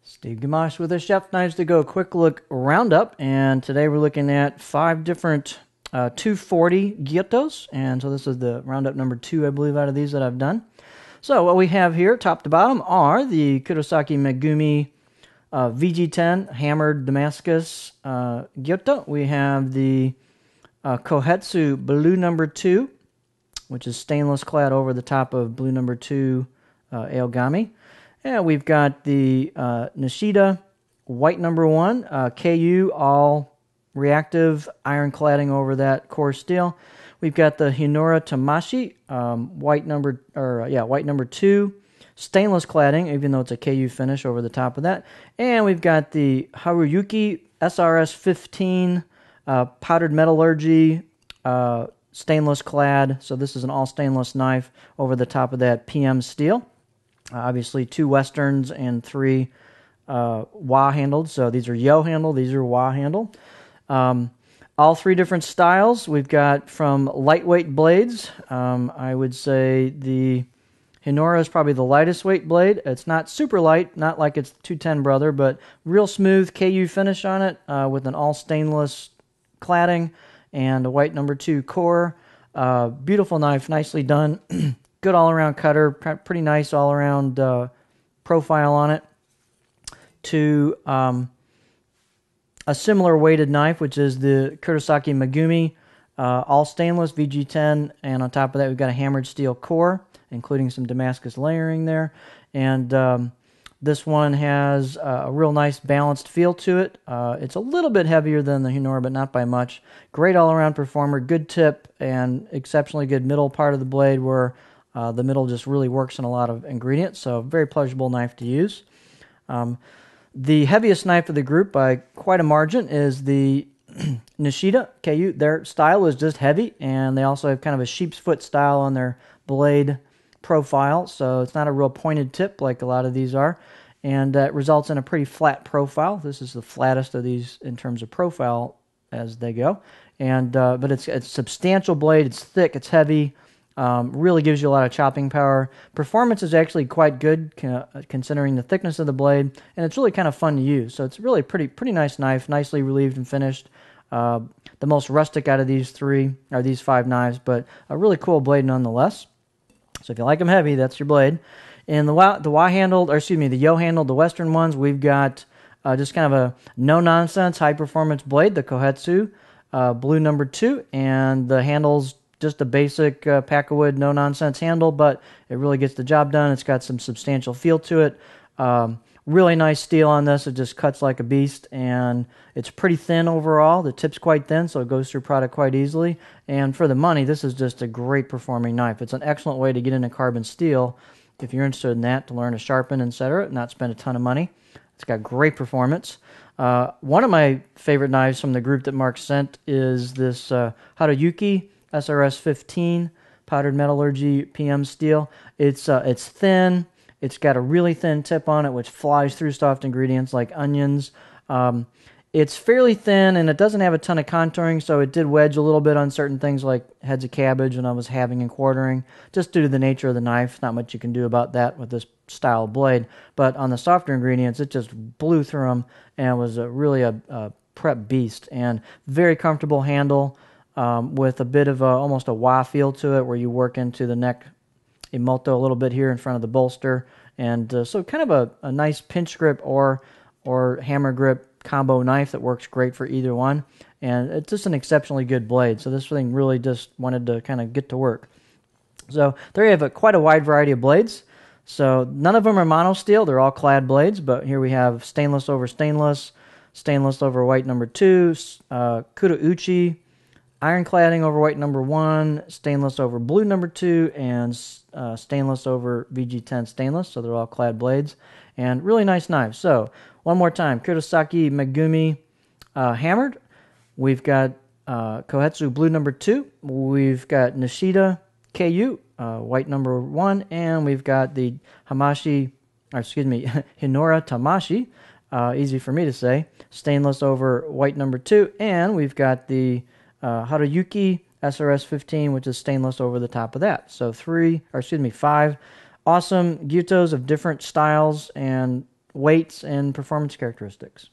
Steve Gamache with the Chef Knives to Go quick look roundup, and today we're looking at 5 different 240 Gyutos, and so this is the roundup number 2, I believe, out of these that I've done. So what we have here, top to bottom, are the Kurosaki Megumi VG10 Hammered Damascus Gyuto. We have the Kohetsu Blue number 2, which is stainless clad over the top of Blue number 2 Aogami. And we've got the Nishida White number 1 KU all reactive iron cladding over that core steel. We've got the Hinora Tamashi white number 2 stainless cladding, even though it's a KU finish over the top of that. And we've got the Haruyuki SRS 15 powdered metallurgy stainless clad. So this is an all stainless knife over the top of that PM steel. Obviously 2 westerns and 3 wah handled. So these are yo handled, these are wah handled. All 3 different styles. We've got from lightweight blades. I would say the Hinora is probably the lightest weight blade. It's not super light, not like its 210 brother, but real smooth KU finish on it with an all stainless cladding and a white number 2 core. Beautiful knife, nicely done. Good all-around cutter, pretty nice all-around profile on it. To a similar weighted knife, which is the Kurosaki Megumi all stainless VG10, and on top of that we've got a hammered steel core, including some Damascus layering there. And this one has a real nice balanced feel to it. It's a little bit heavier than the Hinora, but not by much. Great all-around performer, good tip, and exceptionally good middle part of the blade where the middle just really works in a lot of ingredients, so very pleasurable knife to use. The heaviest knife of the group by quite a margin is the Nishida KU. Their style is just heavy, and they also have kind of a sheep's foot style on their blade profile, so it's not a real pointed tip like a lot of these are, and it results in a pretty flat profile. This is the flattest of these in terms of profile as they go, and but it's a substantial blade. It's thick, it's heavy. Really gives you a lot of chopping power. Performance is actually quite good considering the thickness of the blade, and it's really kind of fun to use. So it's really pretty nice knife, nicely relieved and finished. The most rustic out of these 5 knives, but a really cool blade nonetheless. So if you like them heavy, that's your blade. And the yo handled, the Western ones, we've got just kind of a no nonsense high performance blade, the Kohetsu Blue number 2, and the handles. Just a basic pack of wood, no-nonsense handle, but it really gets the job done. It's got some substantial feel to it. Really nice steel on this. It just cuts like a beast, and it's pretty thin overall. The tip's quite thin, so it goes through product quite easily. And for the money, this is just a great performing knife. It's an excellent way to get into carbon steel if you're interested in that, to learn to sharpen, etc., not spend a ton of money. It's got great performance. One of my favorite knives from the group that Mark sent is this Haruyuki SRS 15 powdered metallurgy PM steel. It's thin. It's got a really thin tip on it, which flies through soft ingredients like onions. It's fairly thin, and it doesn't have a ton of contouring, so it did wedge a little bit on certain things like heads of cabbage when I was halving and quartering, just due to the nature of the knife. Not much you can do about that with this style of blade. But on the softer ingredients, it just blew through them, and was really a prep beast. And very comfortable handle. With a bit of almost a wah feel to it, where you work into the neck imoto a little bit here in front of the bolster, and so kind of a nice pinch grip or hammer grip combo knife that works great for either one, and it's just an exceptionally good blade. So this thing really just wanted to kind of get to work. So there you have quite a wide variety of blades. So none of them are mono steel; they're all clad blades. But here we have stainless over stainless, stainless over white number 2, Kurouchi. Iron cladding over white number 1, stainless over blue number 2, and stainless over VG10 stainless. So they're all clad blades, and really nice knives. So one more time, Kurosaki Megumi hammered. We've got Kohetsu Blue number 2. We've got Nishida KU white number 1, and we've got the Hinora Tamashi. Easy for me to say. Stainless over white number 2, and we've got the Haruyuki SRS 15, which is stainless over the top of that. So 5 awesome Gyutos of different styles and weights and performance characteristics.